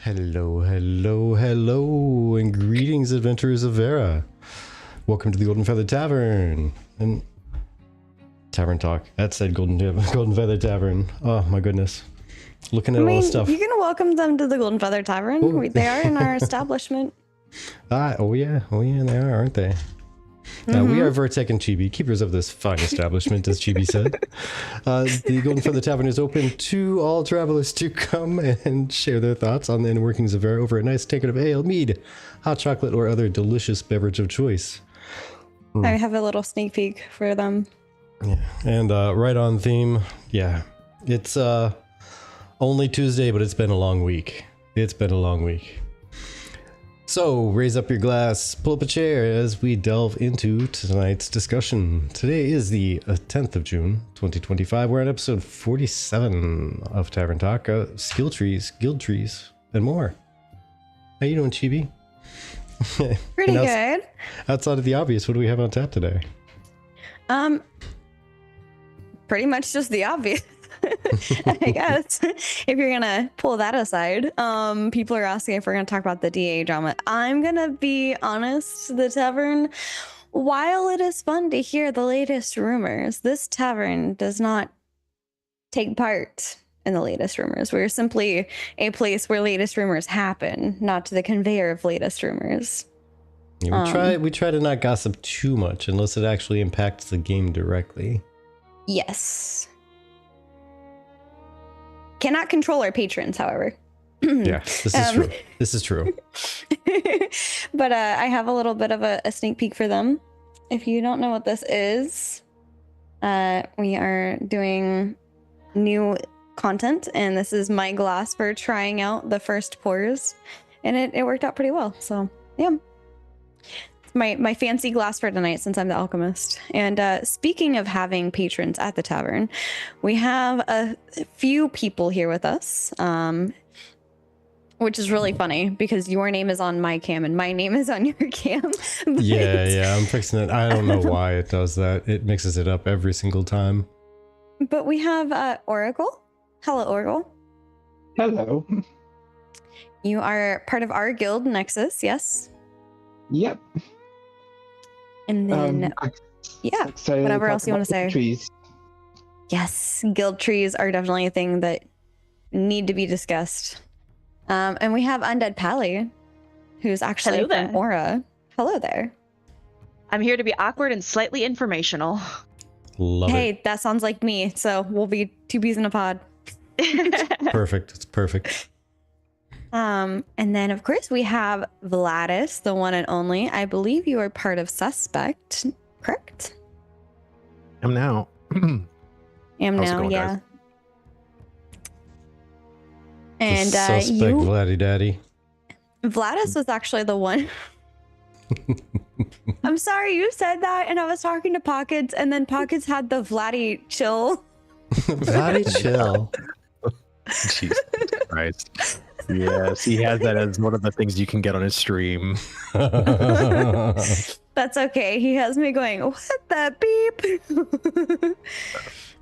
Hello, hello, hello, and greetings, adventurers of Vera. Welcome to the Golden Feather Tavern and Tavern Talk. That said Golden Feather Tavern. Oh my goodness. Looking at all the stuff. You can welcome them to the Golden Feather Tavern. Oh. They are in our establishment. Oh yeah, they are, aren't they? We are Vertec and Chibi, keepers of this fine establishment, as Chibi said. The Golden Feather Tavern is open to all travelers to come and share their thoughts on the inner workings of Vera over a nice tankard of ale, mead, hot chocolate, or other delicious beverage of choice. I have a little sneak peek for them. Yeah, and right on theme. Yeah, it's only Tuesday, but it's been a long week. So, raise up your glass, pull up a chair as we delve into tonight's discussion. Today is the 10th of June, 2025. We're at episode 47 of Tavern Talk, skill trees, guild trees, and more. How you doing, Chibi? Pretty good. Outside of the obvious, what do we have on tap today? Pretty much just the obvious. I guess if you're gonna pull that aside, people are asking if we're gonna talk about the DA drama. I'm gonna be honest, the tavern, while it is fun to hear the latest rumors, this tavern does not take part in the latest rumors. We're simply a place where latest rumors happen, not the conveyor of latest rumors. Yeah, we try to not gossip too much unless it actually impacts the game directly. Yes. Cannot control our patrons, however. Yeah, this is true. This is true. But I have a little bit of a sneak peek for them. If you don't know what this is, we are doing new content, and this is my glass for trying out the first pours, and it worked out pretty well. So yeah, it's my fancy glass for tonight since I'm the alchemist. And speaking of having patrons at the tavern, we have a few people here with us, which is really funny because your name is on my cam and my name is on your cam. Yeah, I'm fixing it. I don't know why it does that. It mixes it up every single time. But we have Oracle. Hello, Oracle. Hello. You are part of our guild, Nexus, yes? Yep. And then, yeah, whatever else you want to say. Trees. Yes, guild trees are definitely a thing that need to be discussed. And we have Undead Pally, who's actually from Aura. Hello there. I'm here to be awkward and slightly informational. Love hey, it. that sounds like me. So we'll be two peas in a pod. Perfect. It's perfect. And then of course we have Vladis, the one and only. I believe you are part of Suspect, correct? I'm now. Am How's it now, going, yeah. guys? And Suspect you, Vladdy Daddy. Vladis was actually the one. I'm sorry you said that, and I was talking to Pockets, and then Pockets had the Vladdy chill. Vladdy chill. Jesus Christ. Yes, he has that as one of the things you can get on his stream. That's okay. He has me going, what the beep?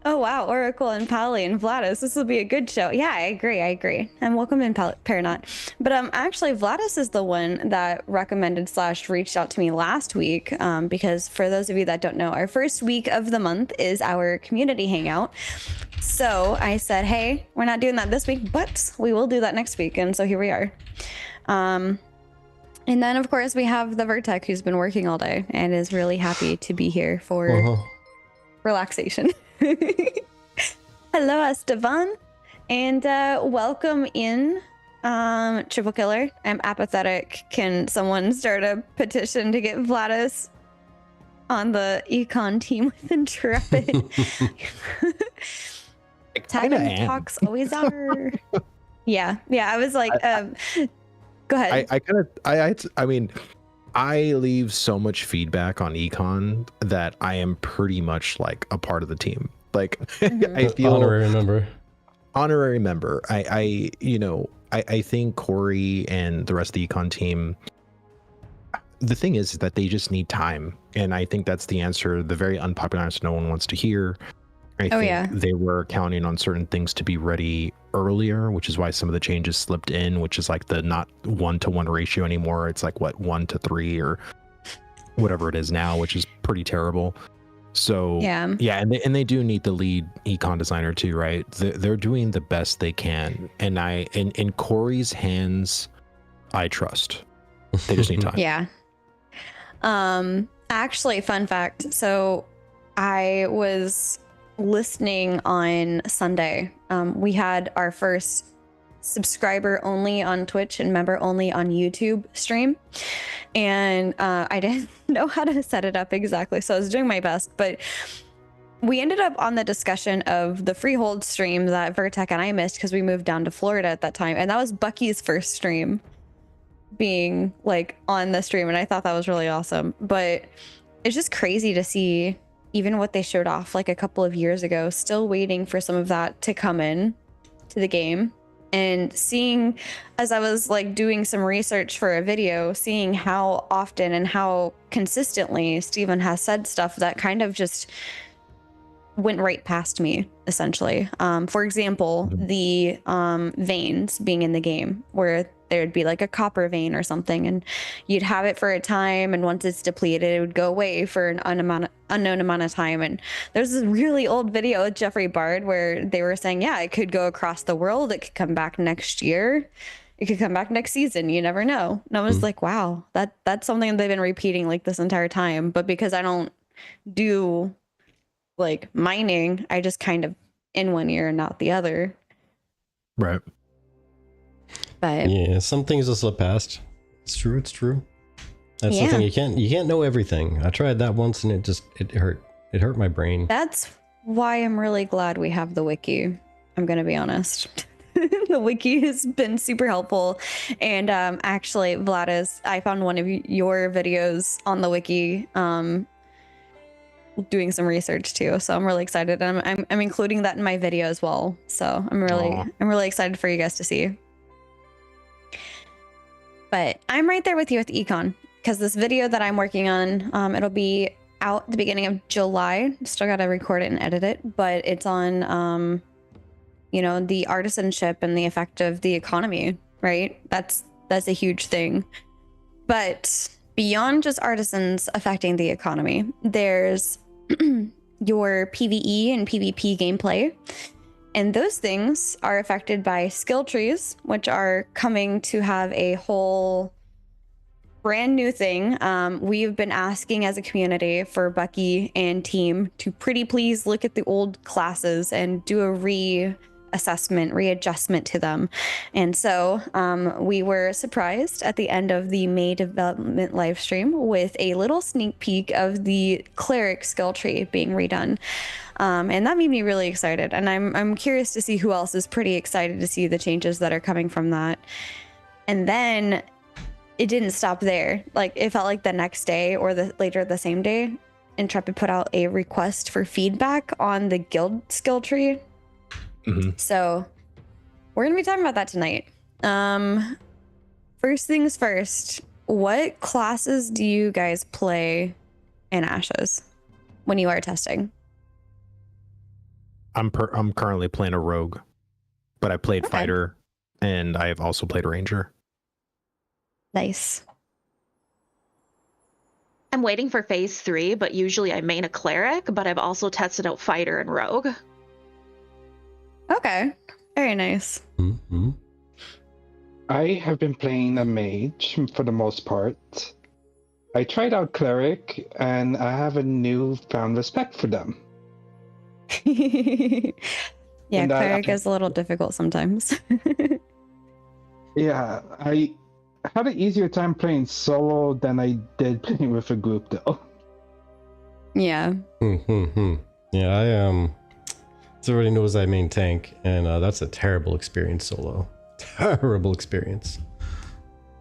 Oh, wow. Oracle and Pally and Vladis. This will be a good show. Yeah, I agree. And welcome in, Paranaut. But actually, Vladis is the one that recommended / reached out to me last week. Because for those of you that don't know, our first week of the month is our community hangout. So I said, hey, we're not doing that this week, but we will do that next week. And so here we are. And then, of course, we have the Vertec, who's been working all day and is really happy to be here for relaxation. Hello, Esteban, and welcome in, Triple Killer. I'm apathetic. Can someone start a petition to get Vladis on the econ team with Intrepid? Tavern talks always are. Yeah. I was like, go ahead. I mean, I leave so much feedback on econ that I am pretty much like a part of the team. Like I feel honorary member. I think Corey and the rest of the econ team, the thing is that they just need time. And I think that's the answer. The very unpopular answer no one wants to hear. I think yeah. they were counting on certain things to be ready earlier, which is why some of the changes slipped in, which is like the not 1-to-1 ratio anymore. It's like what, 1-to-3 or whatever it is now, which is pretty terrible. So yeah, and they do need the lead econ designer too, right? They're doing the best they can, and in Corey's hands, I trust. They just need time. Yeah. Actually, fun fact. So I was listening on Sunday. We had our first subscriber only on Twitch and member only on YouTube stream. And I didn't know how to set it up exactly, so I was doing my best. But we ended up on the discussion of the Freehold stream that Vertec and I missed because we moved down to Florida at that time. And that was Bucky's first stream being like on the stream. And I thought that was really awesome. But it's just crazy to see even what they showed off like a couple of years ago, still waiting for some of that to come in to the game. And seeing, as I was like doing some research for a video, seeing how often and how consistently Steven has said stuff that kind of just went right past me, essentially. For example, the veins being in the game, where there would be like a copper vein or something, and you'd have it for a time, and once it's depleted, it would go away for an unknown amount of time. And there's this really old video with Jeffrey Bard where they were saying, yeah, it could go across the world, it could come back next year, it could come back next season, you never know. And I was like, wow, that's something they've been repeating like this entire time. But because I don't do like mining, I just kind of in one ear and not the other. Right. But yeah, some things will slip past. It's true. That's the thing. You can't know everything. I tried that once and it hurt. It hurt my brain. That's why I'm really glad we have the wiki. I'm gonna be honest. The wiki has been super helpful. And actually, Vladis, I found one of your videos on the wiki doing some research too, so I'm really excited. And I'm including that in my video as well. So I'm really excited for you guys to see. But I'm right there with you with Econ, because this video that I'm working on, it'll be out at the beginning of July. Still got to record it and edit it, but it's on, you know, the artisanship and the effect of the economy, right? That's a huge thing. But beyond just artisans affecting the economy, there's your PvE and PvP gameplay. And those things are affected by skill trees, which are coming to have a whole brand new thing. We've been asking as a community for Bucky and team to pretty please look at the old classes and do a readjustment to them. And so we were surprised at the end of the May development live stream with a little sneak peek of the cleric skill tree being redone. And that made me really excited. And I'm curious to see who else is pretty excited to see the changes that are coming from that. And then it didn't stop there. Like, it felt like the next day or later the same day, Intrepid put out a request for feedback on the guild skill tree. So we're gonna be talking about that tonight. First things first, what classes do you guys play in Ashes when you are testing? I'm currently playing a rogue, but I played fighter, and I have also played ranger. Nice. I'm waiting for phase 3, but usually I main a cleric, but I've also tested out fighter and rogue. Okay, very nice. I have been playing a mage for the most part. I tried out cleric, and I have a newfound respect for them. Yeah, And cleric is a little difficult sometimes. Yeah, I had an easier time playing solo than I did playing with a group, though. Yeah. Yeah, everybody knows I main tank, and that's a terrible experience solo. Terrible experience.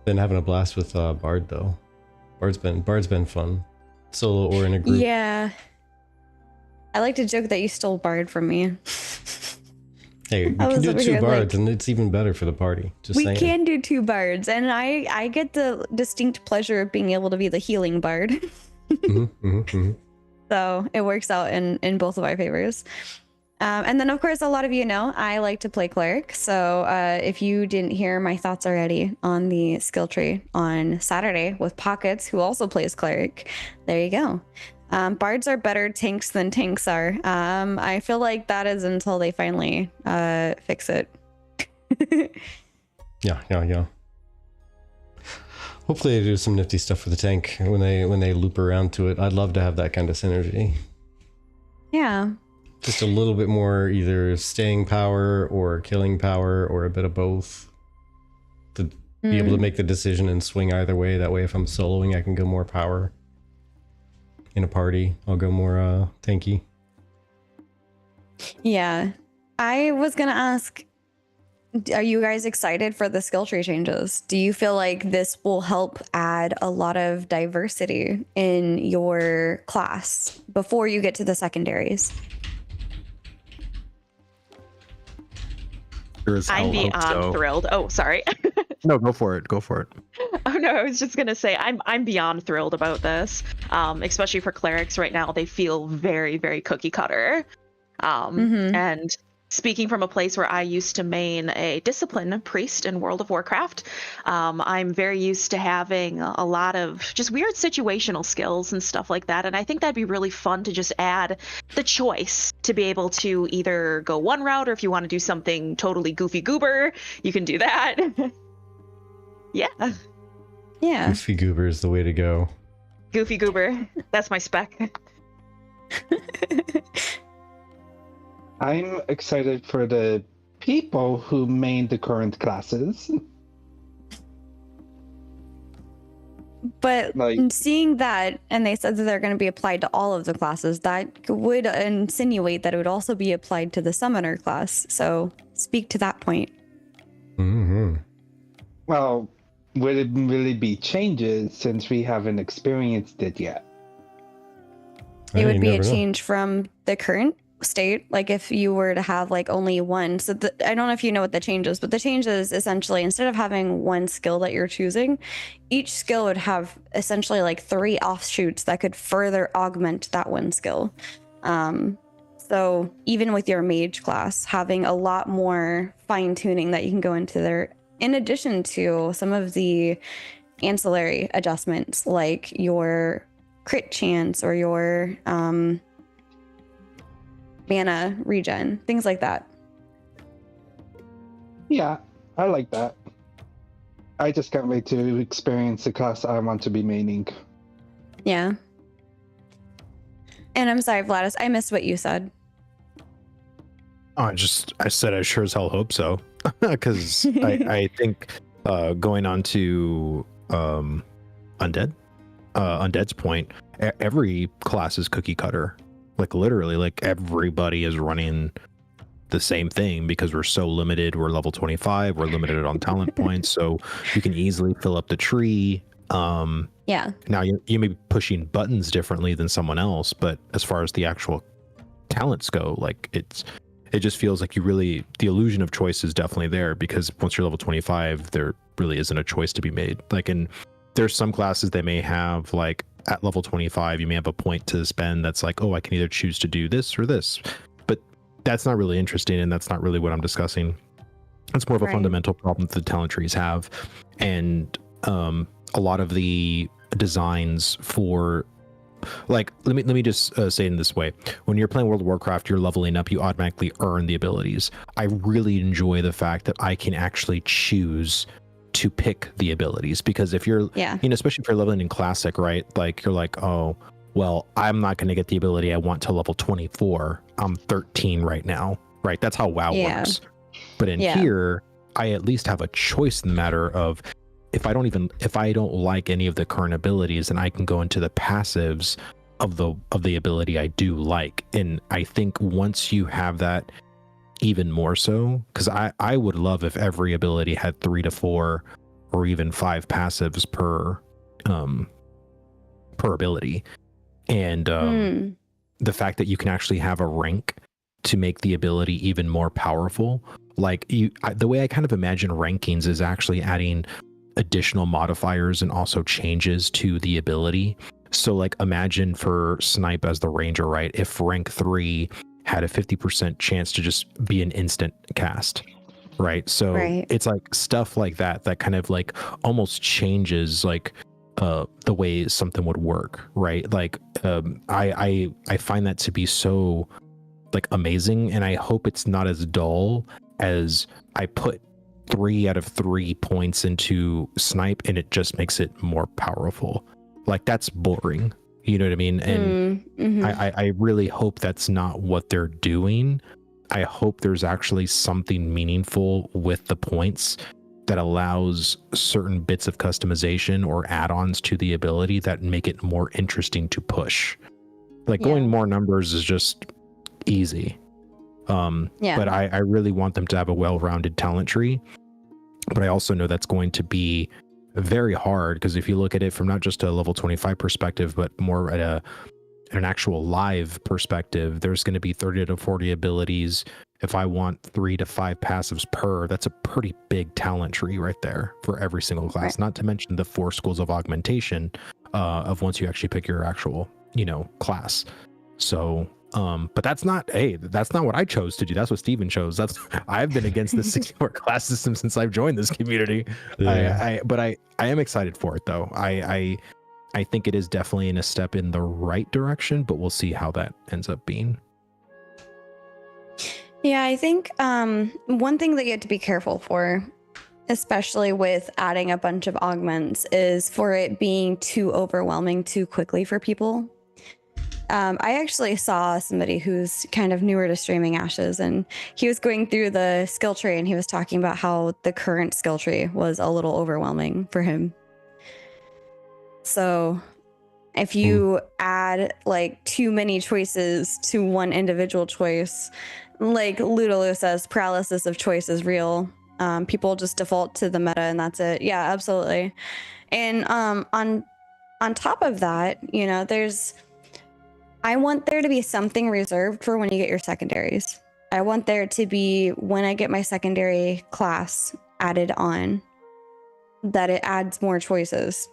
Been having a blast with Bard though. Bard's been fun, solo or in a group. Yeah. I like to joke that you stole Bard from me. Hey, we can do 2 bards, and it's even better for the party. Just saying. We can do 2 bards, and I get the distinct pleasure of being able to be the healing bard. So it works out in both of our favors. And then, of course, a lot of you know I like to play cleric. So if you didn't hear my thoughts already on the skill tree on Saturday with Pockets, who also plays cleric, there you go. Bards are better tanks than tanks are. I feel like that is until they finally fix it. Yeah. Hopefully they do some nifty stuff for the tank when they loop around to it. I'd love to have that kind of synergy. Yeah. Just a little bit more either staying power or killing power or a bit of both. To be able to make the decision and swing either way. That way if I'm soloing, I can go more power. In a party, I'll go more tanky. Yeah. I was going to ask, are you guys excited for the skill tree changes? Do you feel like this will help add a lot of diversity in your class before you get to the secondaries? I'm beyond thrilled. Oh, sorry. No, go for it. Oh no, I was just gonna say I'm beyond thrilled about this. Especially for clerics right now, they feel very, very cookie cutter. And speaking from a place where I used to main a discipline priest in World of Warcraft, I'm very used to having a lot of just weird situational skills and stuff like that. And I think that'd be really fun to just add the choice to be able to either go one route, or if you want to do something totally goofy goober, you can do that. Yeah. Goofy goober is the way to go. Goofy goober. That's my spec. I'm excited for the people who main the current classes. But seeing that, and they said that they're going to be applied to all of the classes, that would insinuate that it would also be applied to the summoner class. So speak to that point. Well, will it really be changes since we haven't experienced it yet? It would be a change from the current state, like if you were to have like only one. So I don't know if you know what the change is, but the change is essentially instead of having one skill that you're choosing, each skill would have essentially like 3 offshoots that could further augment that one skill. So even with your mage class, having a lot more fine tuning that you can go into there, in addition to some of the ancillary adjustments like your crit chance or your mana regen, things like that. Yeah, I like that. I just can't wait to experience the class I want to be maining. Yeah. And I'm sorry, Vladis, I missed what you said. I said I sure as hell hope so. Because I think going on to Undead's point, every class is cookie cutter. Like literally, like everybody is running the same thing because we're so limited. We're level 25. We're limited on talent points, so you can easily fill up the tree. Yeah. Now you may be pushing buttons differently than someone else, but as far as the actual talents go, like it just feels like the illusion of choice is definitely there, because once you're level 25, there really isn't a choice to be made. Like there's some classes they may have, like at level 25, you may have a point to spend that's like, oh, I can either choose to do this or this. But that's not really interesting, and that's not really what I'm discussing. It's more of a fundamental problem that the talent trees have. And a lot of the designs for, like, let me just say it in this way. When you're playing World of Warcraft, you're leveling up, you automatically earn the abilities. I really enjoy the fact that I can actually choose to pick the abilities, because if you're, especially if you're leveling in Classic, right? Like you're like, oh, well, I'm not going to get the ability I want till level 24. I'm 13 right now, right? That's how WoW works. But in here, I at least have a choice in the matter of, if I don't like any of the current abilities, then I can go into the passives of the ability I do like. And I think once you have that, even more so, because I would love if every ability had 3 to 4 or even 5 passives per ability. And the fact that you can actually have a rank to make the ability even more powerful. Like the way I kind of imagine rankings is actually adding additional modifiers and also changes to the ability. So like imagine for Snipe as the Ranger, right? If rank 3 had a 50% chance to just be an instant cast. Right. So it's like stuff like that kind of like almost changes like the way something would work. Right. Like I find that to be so like amazing, and I hope it's not as dull as I put 3 out of 3 points into snipe and it just makes it more powerful. Like that's boring. You know what I mean? And I really hope that's not what they're doing. I hope there's actually something meaningful with the points that allows certain bits of customization or add-ons to the ability that make it more interesting to push. Like going more numbers is just easy. But I really want them to have a well-rounded talent tree. But I also know that's going to be very hard, because if you look at it from not just a level 25 perspective, but more at an actual live perspective, there's going to be 30 to 40 abilities. If I want 3 to 5 passives per, that's a pretty big talent tree right there for every single class. Not to mention the 4 schools of augmentation of once you actually pick your actual, class. So but that's not what I chose to do. That's what Steven chose. I've been against this 64 class system since I've joined this community. But I am excited for it though. I think it is definitely in a step in the right direction, but we'll see how that ends up being. Yeah, I think one thing that you have to be careful for, especially with adding a bunch of augments, is for it being too overwhelming too quickly for people. I actually saw somebody who's kind of newer to streaming Ashes, and he was going through the skill tree and he was talking about how the current skill tree was a little overwhelming for him. So if you add like too many choices to one individual choice, like Ludolo says, paralysis of choice is real. People just default to the meta and that's it. Yeah, absolutely. And on top of that, I want there to be something reserved for when you get your secondaries. I want there to be, when I get my secondary class added on, that it adds more choices.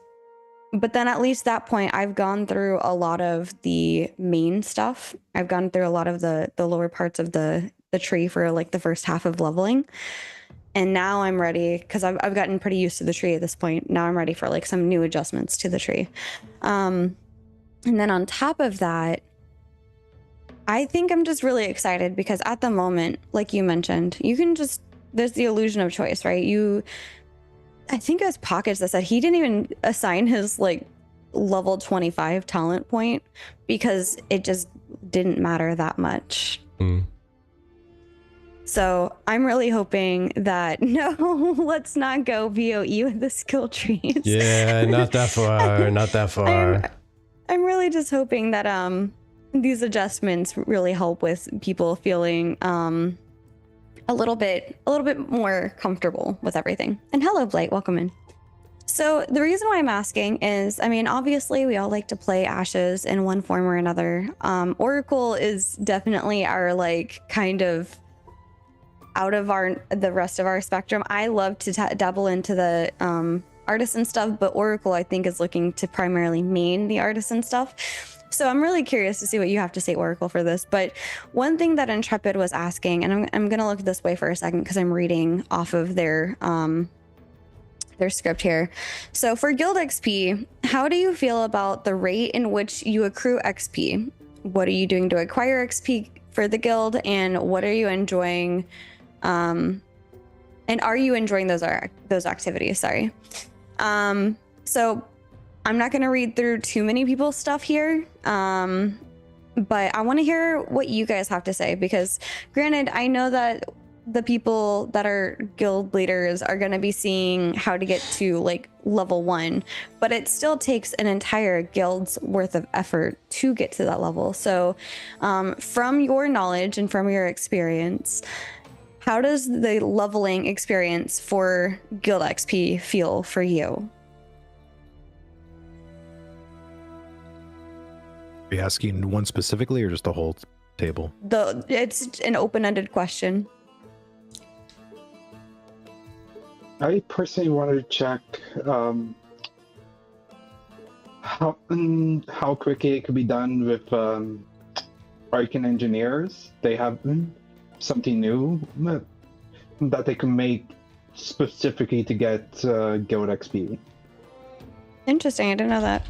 But then at least that point, I've gone through a lot of the main stuff. I've gone through a lot of the lower parts of the tree for like the first half of leveling. And now I'm ready, because I've gotten pretty used to the tree at this point. Now I'm ready for like some new adjustments to the tree. And then on top of that, I think I'm just really excited because at the moment, like you mentioned, there's the illusion of choice, right? I think it was Pockets that said he didn't even assign his like level 25 talent point because it just didn't matter that much. So I'm really hoping that let's not go VOE with the skill trees. Yeah, not that far. I'm really just hoping that these adjustments really help with people feeling a little bit more comfortable with everything. And hello, Blight, welcome in. So the reason why I'm asking is, obviously we all like to play Ashes in one form or another. Oracle is definitely our like kind of out of the rest of our spectrum. I love to dabble into the artisan stuff, but Oracle I think is looking to primarily main the artisan stuff. So I'm really curious to see what you have to say, Oracle, for this. But one thing that Intrepid was asking, and I'm gonna look this way for a second because I'm reading off of their script here. So for Guild XP, how do you feel about the rate in which you accrue XP? What are you doing to acquire XP for the guild, and what are you enjoying? And are you enjoying those activities? Sorry. So I'm not going to read through too many people's stuff here, but I want to hear what you guys have to say, because granted, I know that the people that are guild leaders are going to be seeing how to get to like level 1, but it still takes an entire guild's worth of effort to get to that level. So from your knowledge and from your experience, how does the leveling experience for Guild XP feel for you? Are you asking one specifically or just the whole table? It's an open-ended question. I personally wanted to check how quickly it could be done with Arcane Engineers, they have something new that they can make specifically to get Guild XP. Interesting. I didn't know that.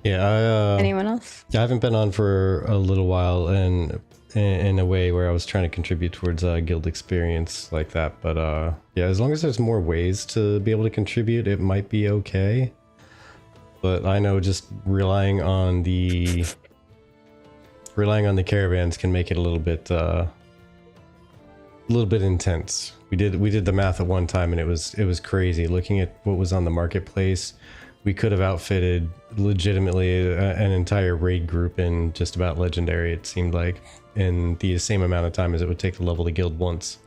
Yeah, Anyone else? I haven't been on for a little while, and in a way where I was trying to contribute towards guild experience like that. But yeah, as long as there's more ways to be able to contribute, it might be okay. But I know just relying on the caravans can make it a little bit intense. We did the math at one time, and it was crazy. Looking at what was on the marketplace, we could have outfitted legitimately an entire raid group in just about legendary, it seemed like, in the same amount of time as it would take to level the guild once.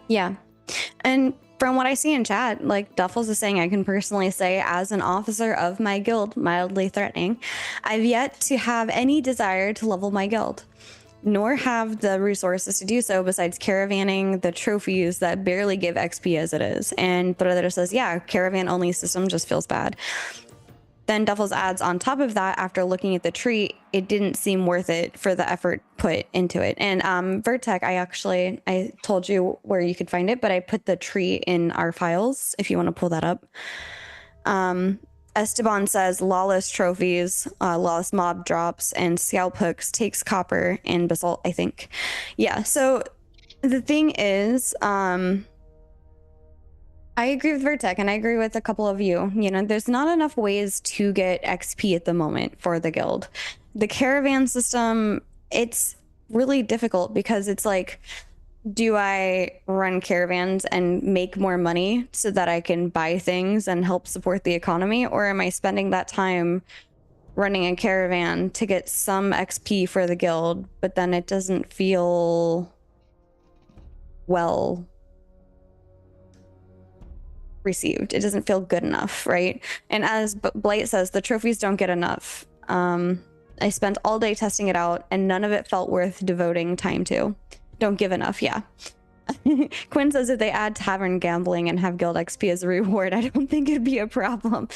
Yeah. And from what I see in chat, like Duffles is saying, I can personally say, as an officer of my guild, mildly threatening, I've yet to have any desire to level my guild, nor have the resources to do so besides caravanning the trophies that barely give XP as it is. And Brother says, yeah, caravan only system just feels bad. Then Duffles adds, on top of that, after looking at the tree, it didn't seem worth it for the effort put into it. And Vertec, I told you where you could find it, but I put the tree in our files if you want to pull that up. Esteban says lawless trophies, lawless mob drops, and scalp hooks takes copper and basalt, I think. Yeah, so the thing is, I agree with Vertec, and I agree with a couple of you. You know, there's not enough ways to get XP at the moment for the guild. The caravan system, it's really difficult because it's like, do I run caravans and make more money so that I can buy things and help support the economy? Or am I spending that time running a caravan to get some XP for the guild, but then it doesn't feel well received? It doesn't feel good enough, right? And as Blight says, the trophies don't get enough. I spent all day testing it out and none of it felt worth devoting time to. Don't give enough, yeah. Quinn says if they add tavern gambling and have guild XP as a reward, I don't think it'd be a problem.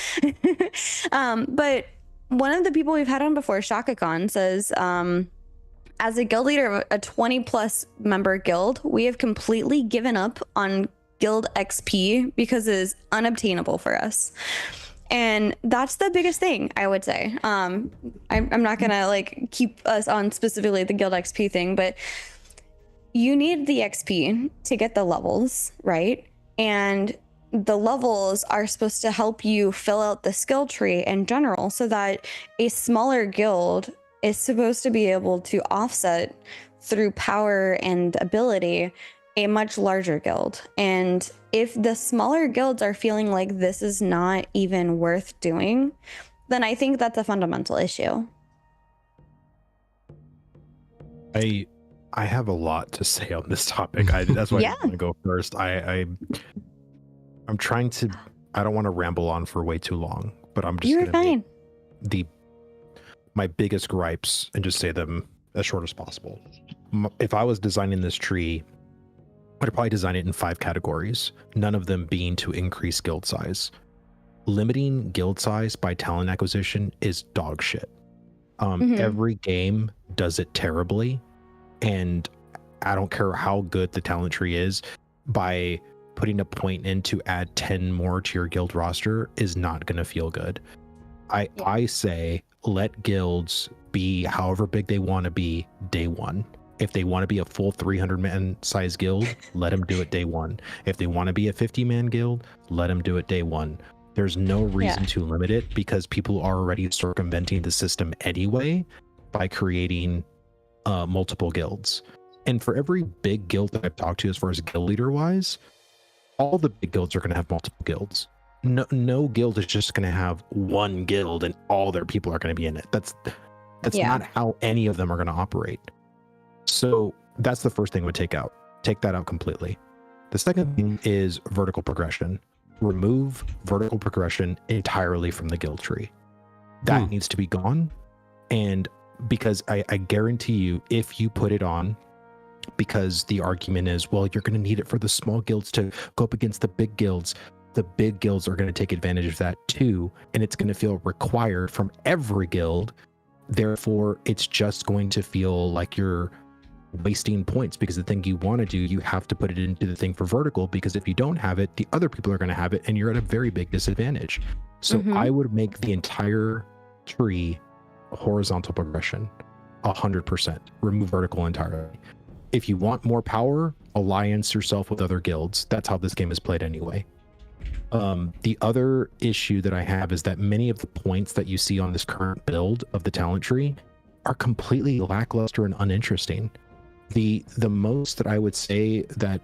But one of the people we've had on before, Shakakon, says, as a guild leader of a 20 plus member guild, we have completely given up on guild XP because it is unobtainable for us. And that's the biggest thing, I would say. I'm not gonna like keep us on specifically the guild XP thing, but you need the XP to get the levels, right? And the levels are supposed to help you fill out the skill tree in general so that a smaller guild is supposed to be able to offset through power and ability a much larger guild. And if the smaller guilds are feeling like this is not even worth doing, then I think that's a fundamental issue. I have a lot to say on this topic. That's why I want to go first. I'm trying to. I don't want to ramble on for way too long, but I'm just. You're fine. My biggest gripes and just say them as short as possible. If I was designing this tree, I'd probably design it in 5 categories. None of them being to increase guild size. Limiting guild size by talent acquisition is dog shit. Every game does it terribly. And I don't care how good the talent tree is, by putting a point in to add 10 more to your guild roster is not going to feel good. I say let guilds be however big they want to be day one. If they want to be a full 300-man size guild, let them do it day one. If they want to be a 50-man guild, let them do it day one. There's no reason to limit it because people are already circumventing the system anyway by creating multiple guilds. And for every big guild that I've talked to as far as guild leader wise, all the big guilds are going to have multiple guilds. No guild is just going to have one guild and all their people are going to be in it. That's not how any of them are going to operate. So that's the first thing I would take out. Take that out completely. The second thing is vertical progression. Remove vertical progression entirely from the guild tree. That needs to be gone. And because I guarantee you, if you put it on, because the argument is, well, you're going to need it for the small guilds to go up against the big guilds. The big guilds are going to take advantage of that too, and it's going to feel required from every guild. Therefore, it's just going to feel like you're wasting points, because the thing you want to do, you have to put it into the thing for vertical, because if you don't have it, the other people are going to have it, and you're at a very big disadvantage. So I would make the entire tree horizontal progression 100%. Remove vertical entirely. If you want more power, alliance yourself with other guilds. That's how this game is played anyway. The other issue that I have is that many of the points that you see on this current build of the talent tree are completely lackluster and uninteresting. The most that I would say that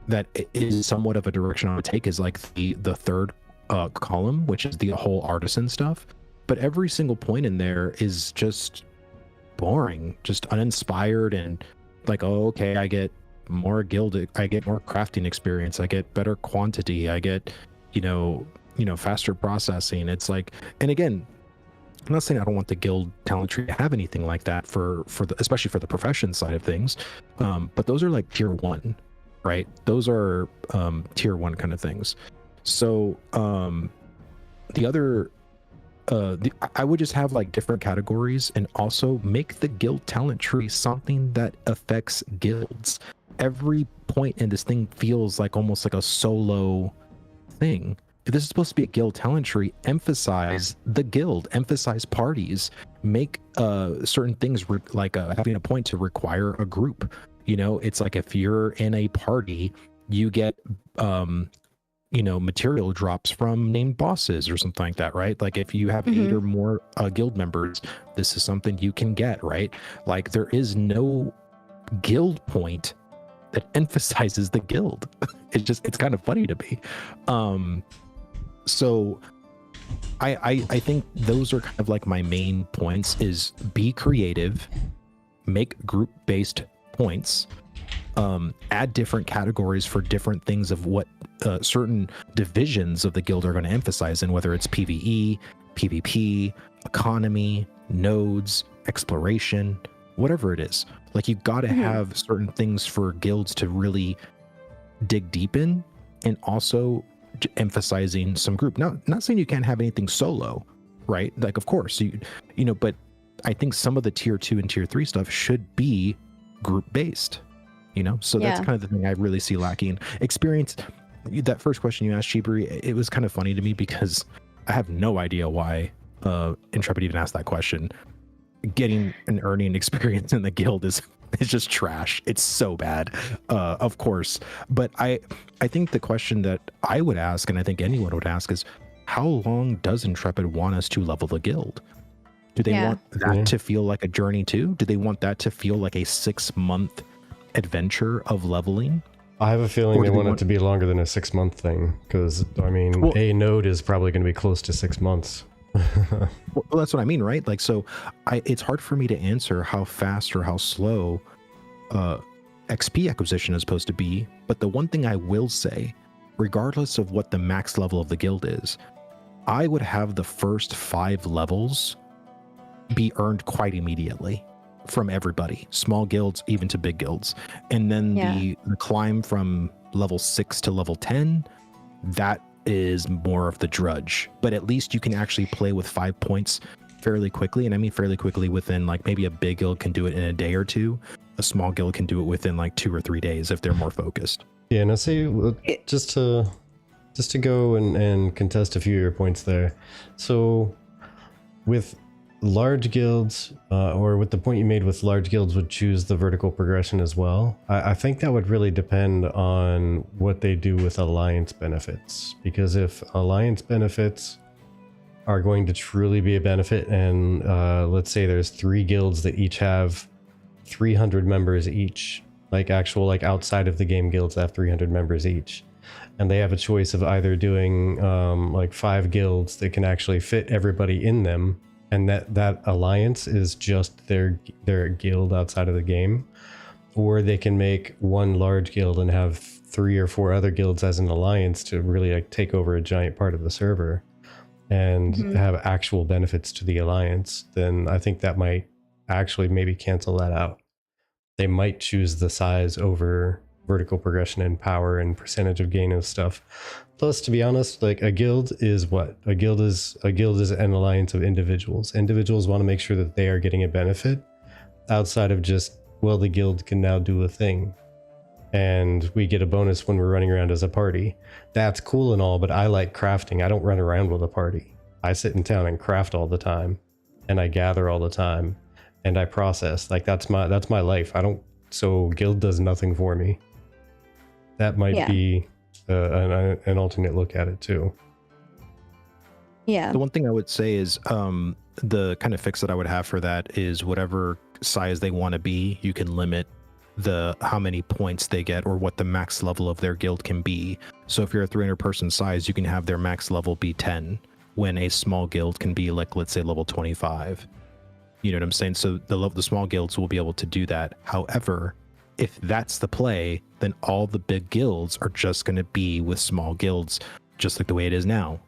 that is somewhat of a direction I would take is like the third column, which is the whole artisan stuff. But every single point in there is just boring, just uninspired, and like, oh, okay, I get more guild, I get more crafting experience, I get better quantity, I get, you know, faster processing. It's like, and again, I'm not saying I don't want the guild talent tree to have anything like that for the, especially for the profession side of things, but those are like tier 1, right? Those are tier 1 kind of things. So the other I would just have like different categories, and also make the guild talent tree something that affects guilds. Every point in this thing feels like almost like a solo thing. If this is supposed to be a guild talent tree, emphasize the guild, emphasize parties, make certain things like having a point to require a group. You know, it's like if you're in a party, you get material drops from named bosses or something like that, right? Like if you have 8 or more guild members, this is something you can get, right? Like there is no guild point that emphasizes the guild. It's kind of funny to me. So I think those are kind of like my main points: is be creative, make group-based points, add different categories for different things of what certain divisions of the guild are going to emphasize in, whether it's PvE, PvP, economy, nodes, exploration, whatever it is. Like you've got to have certain things for guilds to really dig deep in, and also emphasizing some group. Now, not saying you can't have anything solo, right? Like, of course, you know, but I think some of the tier 2 and tier 3 stuff should be group based, you know? So that's kind of the thing I really see lacking. Experience, that first question you asked, Chibri, it was kind of funny to me because I have no idea why Intrepid even asked that question. Getting and earning experience in the guild is just trash. It's so bad, of course. But I think the question that I would ask, and I think anyone would ask, is how long does Intrepid want us to level the guild? Do they want that to feel like a journey too? Do they want that to feel like a 6-month adventure of leveling? I have a feeling they want it to be longer than a 6-month thing, because I mean, a node is probably going to be close to 6 months. Well, that's what I mean, right? Like, so it's hard for me to answer how fast or how slow XP acquisition is supposed to be. But the one thing I will say, regardless of what the max level of the guild is, I would have the first 5 levels be earned quite immediately from everybody, small guilds, even to big guilds. And then the climb from level 6 to level 10, that is more of the drudge. But at least you can actually play with 5 points fairly quickly. And I mean fairly quickly within, like, maybe a big guild can do it in a day or 2. A small guild can do it within like 2 or 3 days if they're more focused. Yeah, and I say just to go and contest a few of your points there. So with large guilds, or with the point you made with large guilds would choose the vertical progression as well, I think that would really depend on what they do with alliance benefits. Because if alliance benefits are going to truly be a benefit, and let's say there's 3 guilds that each have 300 members each, like actual, like outside of the game guilds that have 300 members each, and they have a choice of either doing like 5 guilds that can actually fit everybody in them, and that alliance is just their guild outside of the game, or they can make one large guild and have 3 or 4 other guilds as an alliance to really like take over a giant part of the server and have actual benefits to the alliance. Then I think that might actually maybe cancel that out. they might choose the size over vertical progression and power and percentage of gain and stuff. Plus, to be honest, like a guild is what? A guild is an alliance of individuals. Individuals want to make sure that they are getting a benefit outside of just, well, the guild can now do a thing. And we get a bonus when we're running around as a party. That's cool and all, but I like crafting. I don't run around with a party. I sit in town and craft all the time, and I gather all the time, and I process. Like that's my life. So guild does nothing for me. That might be an alternate look at it too. Yeah. The one thing I would say is the kind of fix that I would have for that is whatever size they want to be, you can limit how many points they get or what the max level of their guild can be. So if you're a 300 person size, you can have their max level be 10, when a small guild can be like, let's say, level 25. You know what I'm saying? So the small guilds will be able to do that. However, if that's the play, then all the big guilds are just going to be with small guilds, just like the way it is now.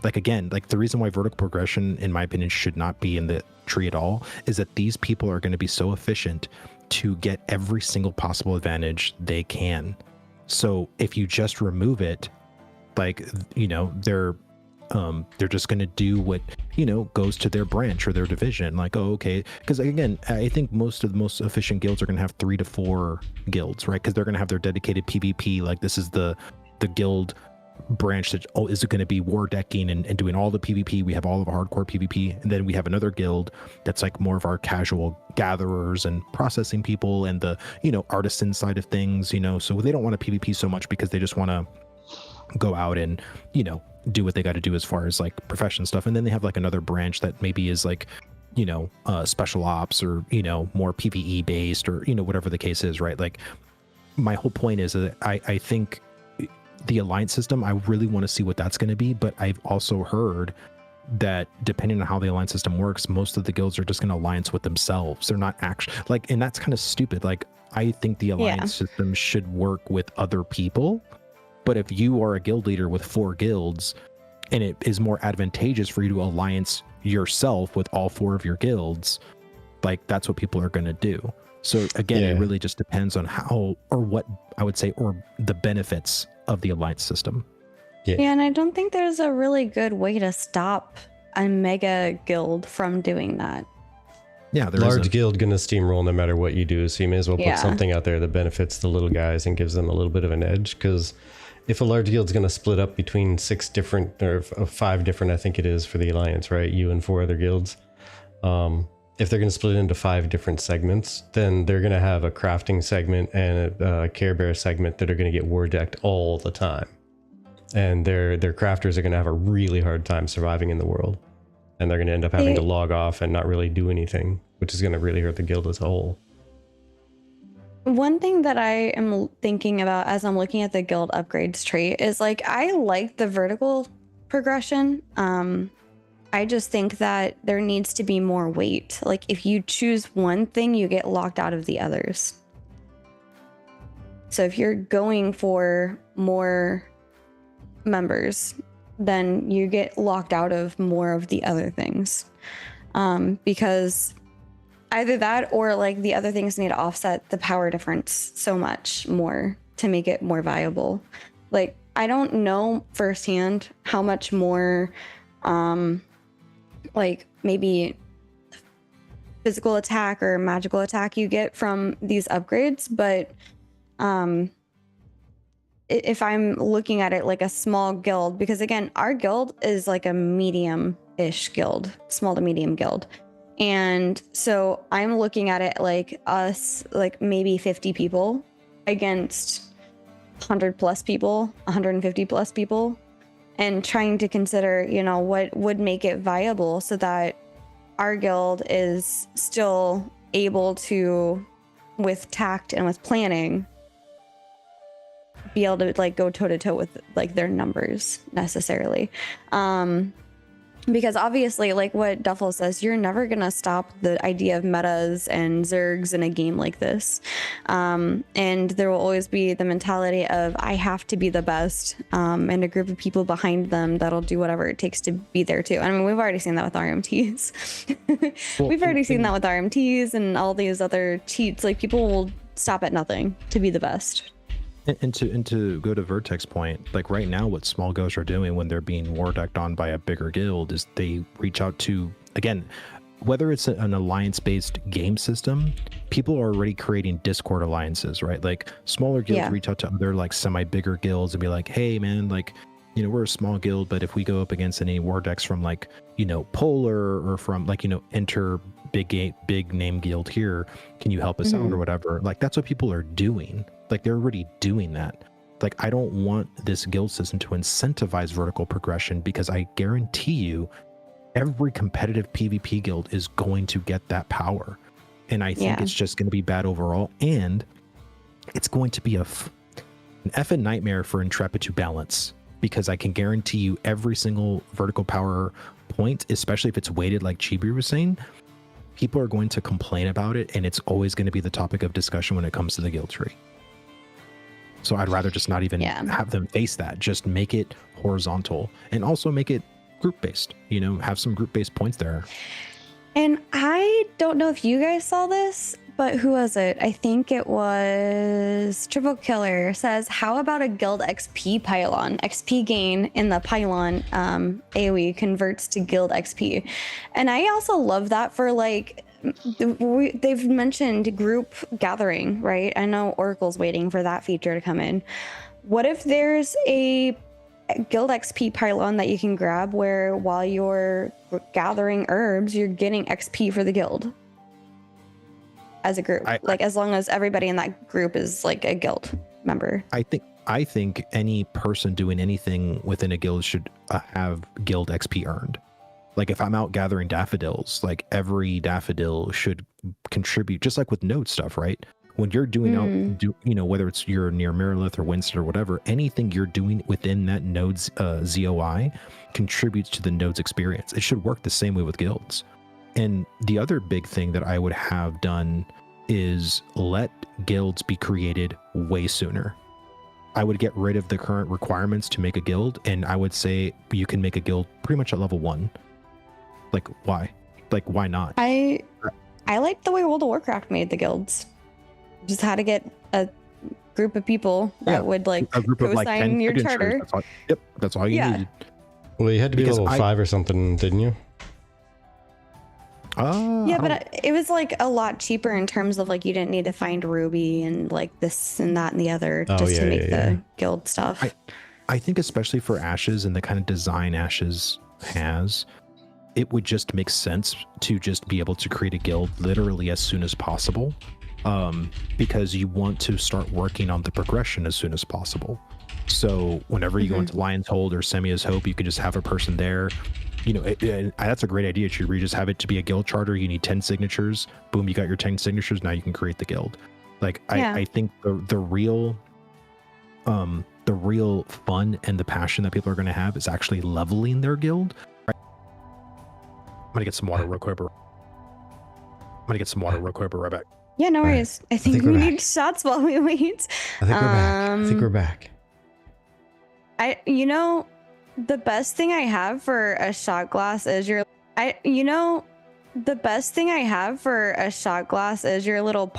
Like, again, like the reason why vertical progression, in my opinion, should not be in the tree at all is that these people are going to be so efficient to get every single possible advantage they can. So if you just remove it, like, you know, they're just going to do what, you know, goes to their branch or their division. Like, oh, okay. Because again, I think most of the most efficient guilds are going to have 3 to 4 guilds, right? Because they're going to have their dedicated PvP. Like, this is the guild branch that is going to be war decking and doing all the PvP. We have all of our hardcore PvP, and then we have another guild that's like more of our casual gatherers and processing people and the, you know, artisan side of things, you know. So they don't want to PvP so much because they just want to go out and, you know, do what they got to do as far as like profession stuff. And then they have like another branch that maybe is like, you know, special ops or, you know, more PvE based or, you know, whatever the case is, right? Like, my whole point is that I think the alliance system, I really want to see what that's going to be. But I've also heard that depending on how the alliance system works, most of the guilds are just going to alliance with themselves. They're not actually like, and that's kind of stupid. Like, I think the alliance system should work with other people. But if you are a guild leader with 4 guilds and it is more advantageous for you to alliance yourself with all 4 of your guilds, like, that's what people are going to do. So again, it really just depends on how or what I would say, or the benefits of the alliance system. Yeah, and I don't think there's a really good way to stop a mega guild from doing that. Yeah, large guild gonna steamroll no matter what you do, so you may as well put something out there that benefits the little guys and gives them a little bit of an edge. Because if a large guild's gonna split up between 6 different or 5 different, I think it is for the alliance, right? You and 4 other guilds. If they're gonna split it into 5 different segments, then they're gonna have a crafting segment and a Care Bear segment that are gonna get war decked all the time, and their crafters are gonna have a really hard time surviving in the world. And they're going to end up having to log off and not really do anything, which is going to really hurt the guild as a whole. One thing that I am thinking about as I'm looking at the guild upgrades tree is, like, I like the vertical progression. I just think that there needs to be more weight. Like, if you choose one thing, you get locked out of the others. So if you're going for more members, then you get locked out of more of the other things, because either that or, like, the other things need to offset the power difference so much more to make it more viable. Like, I don't know firsthand how much more like maybe physical attack or magical attack you get from these upgrades, but if I'm looking at it like a small guild, because again, our guild is like a medium-ish guild, small to medium guild. And so I'm looking at it like us, like maybe 50 people against 100 plus people, 150 plus people, and trying to consider, you know, what would make it viable so that our guild is still able to, with tact and with planning, be able to, like, go toe to toe with, like, their numbers necessarily. Because obviously, like what Duffel says, you're never going to stop the idea of metas and zergs in a game like this. And there will always be the mentality of, I have to be the best, and a group of people behind them that'll do whatever it takes to be there too. I mean, we've already seen that with RMTs. We've already seen that with RMTs and all these other cheats. Like, people will stop at nothing to be the best. And to go to Vertex point, like right now, what small ghosts are doing when they're being war decked on by a bigger guild is they reach out to, again, whether it's an alliance-based game system, people are already creating Discord alliances, right? Like smaller guilds reach out to other like semi-bigger guilds and be like, hey man, like, you know, we're a small guild, but if we go up against any war decks from like, you know, Polar or from like, you know, enter big name guild here, can you help us out or whatever? Like that's what people are doing. Like they're already doing that. Like I don't want this guild system to incentivize vertical progression, because I guarantee you every competitive PvP guild is going to get that power. And I think it's just going to be bad overall. And it's going to be an effing nightmare for Intrepid to balance, because I can guarantee you every single vertical power point, especially if it's weighted like Chibi was saying, people are going to complain about it, and it's always going to be the topic of discussion when it comes to the guild tree. So I'd rather just not even have them face that. Just make it horizontal, and also make it group-based, you know, have some group-based points there. And I don't know if you guys saw this, but who was it? I think it was Triple Killer says, how about a guild XP pylon? XP gain in the pylon AoE converts to guild XP. And I also love that for like, they've mentioned group gathering, right? I know Oracle's waiting for that feature to come in. What if there's a guild XP pylon that you can grab where while you're gathering herbs, you're getting XP for the guild as a group? Like as long as everybody in that group is like a guild member. I think any person doing anything within a guild should have guild XP earned. Like if I'm out gathering daffodils, like every daffodil should contribute, just like with node stuff, right? When you're doing you know, whether it's you're near Marilith or Winston or whatever, anything you're doing within that node's ZOI contributes to the node's experience. It should work the same way with guilds. And the other big thing that I would have done is let guilds be created way sooner. I would get rid of the current requirements to make a guild, and I would say you can make a guild pretty much at level 1. Like why? Like why not? I like the way World of Warcraft made the guilds. Just how to get a group of people that would like co-sign your charter. That's all you need. Well, you had to be level 5 or something, didn't you? Yeah, but it was like a lot cheaper in terms of like you didn't need to find Ruby and like this and that and the other to make the guild stuff. I think especially for Ashes and the kind of design Ashes has, it would just make sense to just be able to create a guild literally as soon as possible, because you want to start working on the progression as soon as possible. So whenever you go into Lion's Hold or Semia's Hope, you can just have a person there. You know, that's a great idea, Chibi. Just have it to be a guild charter. You need 10 signatures. Boom, you got your 10 signatures. Now you can create the guild. Like, I think the real fun and the passion that people are going to have is actually leveling their guild. Right? I'm going to get some water real quick. Right back. Yeah, no worries. I think we need shots while we wait. I think we're back. You know, the best thing I have for a shot glass is your little